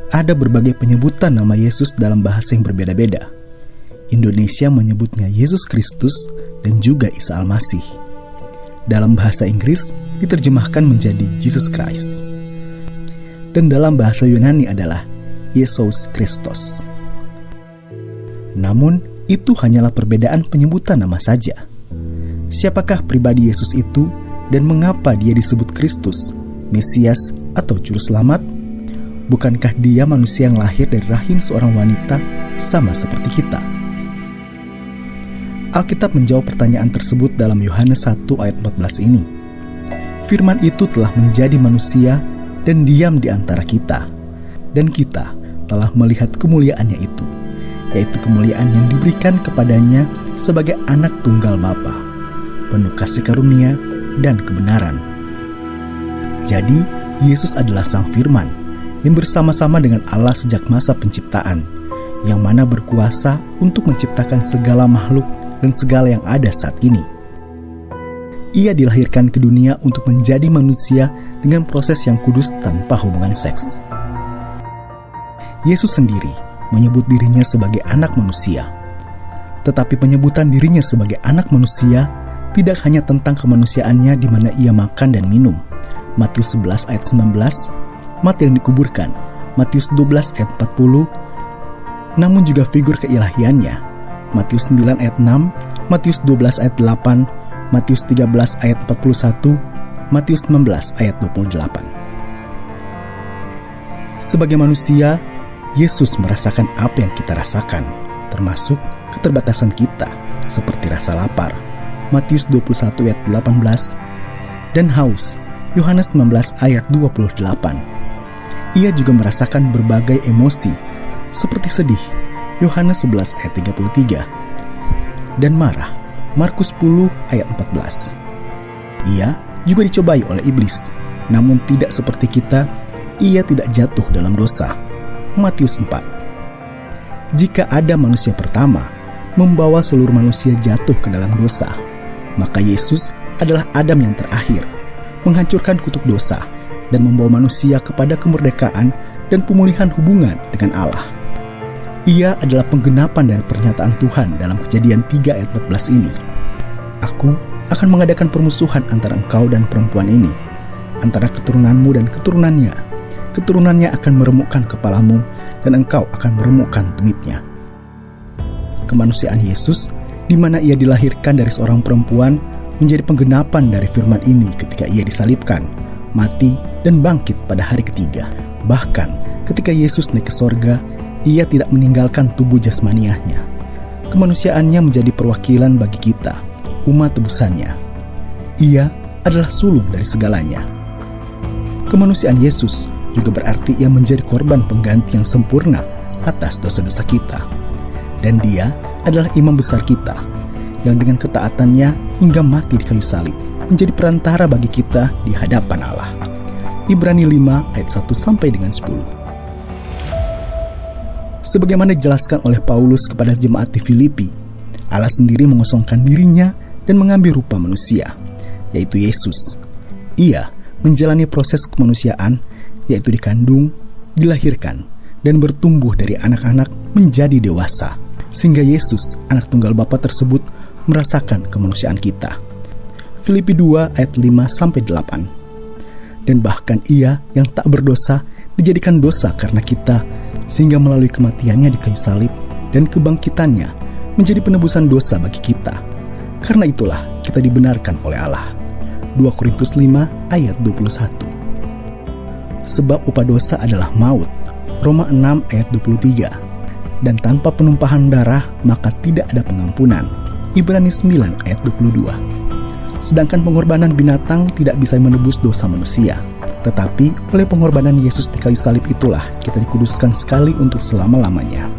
Ada berbagai penyebutan nama Yesus dalam bahasa yang berbeda-beda. Indonesia menyebutnya Yesus Kristus dan juga Isa Al-Masih. Dalam bahasa Inggris diterjemahkan menjadi Jesus Christ. Dan dalam bahasa Yunani adalah Yesus Kristus. Namun, itu hanyalah perbedaan penyebutan nama saja. Siapakah pribadi Yesus itu dan mengapa dia disebut Kristus, Mesias atau Juru Selamat? Bukankah dia manusia yang lahir dari rahim seorang wanita sama seperti kita? Alkitab menjawab pertanyaan tersebut dalam Yohanes 1 ayat 14 ini. Firman itu telah menjadi manusia dan diam di antara kita. Dan kita telah melihat kemuliaannya itu, yaitu kemuliaan yang diberikan kepadanya sebagai anak tunggal Bapa, penuh kasih karunia dan kebenaran. Jadi, Yesus adalah Sang Firman yang bersama-sama dengan Allah sejak masa penciptaan, yang mana berkuasa untuk menciptakan segala makhluk dan segala yang ada saat ini. Ia dilahirkan ke dunia untuk menjadi manusia dengan proses yang kudus tanpa hubungan seks. Yesus sendiri menyebut dirinya sebagai anak manusia. Tetapi penyebutan dirinya sebagai anak manusia tidak hanya tentang kemanusiaannya di mana ia makan dan minum. Matius 11 ayat 19, mati dan dikuburkan. Matius 12 ayat 40, namun juga figur keilahiannya. Matius 9 ayat 6, Matius 12 ayat 8, Matius 13 ayat 41, Matius 19 ayat 28. Sebagai manusia, Yesus merasakan apa yang kita rasakan, termasuk keterbatasan kita, seperti rasa lapar, Matius 21 ayat 18, dan haus, Yohanes 19 ayat 28. Ia juga merasakan berbagai emosi, seperti sedih, Yohanes 11 ayat 33, dan marah, Markus 10 ayat 14. Ia juga dicobai oleh iblis, namun tidak seperti kita, ia tidak jatuh dalam dosa, Matius 4. Jika ada manusia pertama membawa seluruh manusia jatuh ke dalam dosa, maka Yesus adalah Adam yang terakhir, menghancurkan kutuk dosa dan membawa manusia kepada kemerdekaan dan pemulihan hubungan dengan Allah. Ia adalah penggenapan dari pernyataan Tuhan dalam Kejadian 3 ayat 14 ini. Aku akan mengadakan permusuhan antara engkau dan perempuan ini, antara keturunanmu dan keturunannya. Keturunannya akan meremukkan kepalamu dan engkau akan meremukkan tumitnya. Kemanusiaan Yesus, di mana ia dilahirkan dari seorang perempuan, menjadi penggenapan dari firman ini ketika ia disalibkan, mati, dan bangkit pada hari ketiga. Bahkan ketika Yesus naik ke sorga, ia tidak meninggalkan tubuh jasmaniahnya. Kemanusiaannya menjadi perwakilan bagi kita, umat tebusannya. Ia adalah sulung dari segalanya. Kemanusiaan Yesus juga berarti ia menjadi korban pengganti yang sempurna atas dosa-dosa kita. Dan dia adalah imam besar kita, yang dengan ketaatannya hingga mati di kayu salib, menjadi perantara bagi kita di hadapan Allah. Ibrani 5 ayat 1 sampai dengan 10. Sebagaimana dijelaskan oleh Paulus kepada jemaat di Filipi, Allah sendiri mengosongkan dirinya dan mengambil rupa manusia, yaitu Yesus. Ia menjalani proses kemanusiaan, yaitu dikandung, dilahirkan, dan bertumbuh dari anak-anak menjadi dewasa, sehingga Yesus, anak tunggal Bapa tersebut, merasakan kemanusiaan kita. Filipi 2 ayat 5 sampai 8. Dan bahkan ia yang tak berdosa dijadikan dosa karena kita, sehingga melalui kematiannya di kayu salib dan kebangkitannya menjadi penebusan dosa bagi kita. Karena itulah kita dibenarkan oleh Allah. 2 Korintus 5 ayat 21. Sebab upah dosa adalah maut, Roma 6 ayat 23. Dan tanpa penumpahan darah maka tidak ada pengampunan, Ibrani 9 ayat 22. Sedangkan pengorbanan binatang tidak bisa menebus dosa manusia, tetapi oleh pengorbanan Yesus di kayu salib itulah kita dikuduskan sekali untuk selama-lamanya,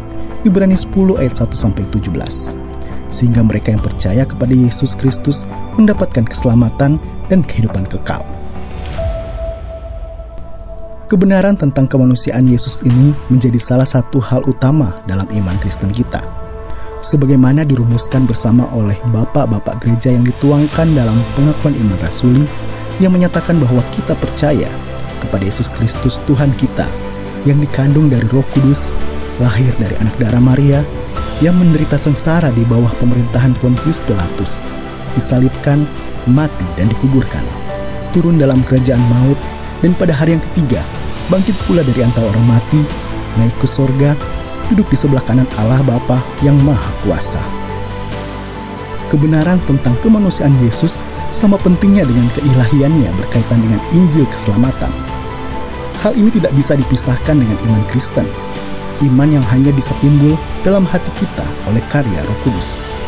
Ibrani 10 ayat 1 sampai 17. Sehingga mereka yang percaya kepada Yesus Kristus mendapatkan keselamatan dan kehidupan kekal. Kebenaran tentang kemanusiaan Yesus ini menjadi salah satu hal utama dalam iman Kristen kita, sebagaimana dirumuskan bersama oleh bapak-bapak gereja yang dituangkan dalam pengakuan iman rasuli yang menyatakan bahwa kita percaya kepada Yesus Kristus Tuhan kita, yang dikandung dari Roh Kudus, lahir dari anak darah Maria, yang menderita sengsara di bawah pemerintahan Pontius Pilatus, disalibkan, mati dan dikuburkan, turun dalam kerajaan maut, dan pada hari yang ketiga bangkit pula dari antara orang mati, naik ke sorga, duduk di sebelah kanan Allah Bapa yang Maha Kuasa. Kebenaran tentang kemanusiaan Yesus sama pentingnya dengan keilahiannya berkaitan dengan Injil keselamatan. Hal ini tidak bisa dipisahkan dengan iman Kristen, iman yang hanya bisa timbul dalam hati kita oleh karya Roh Kudus.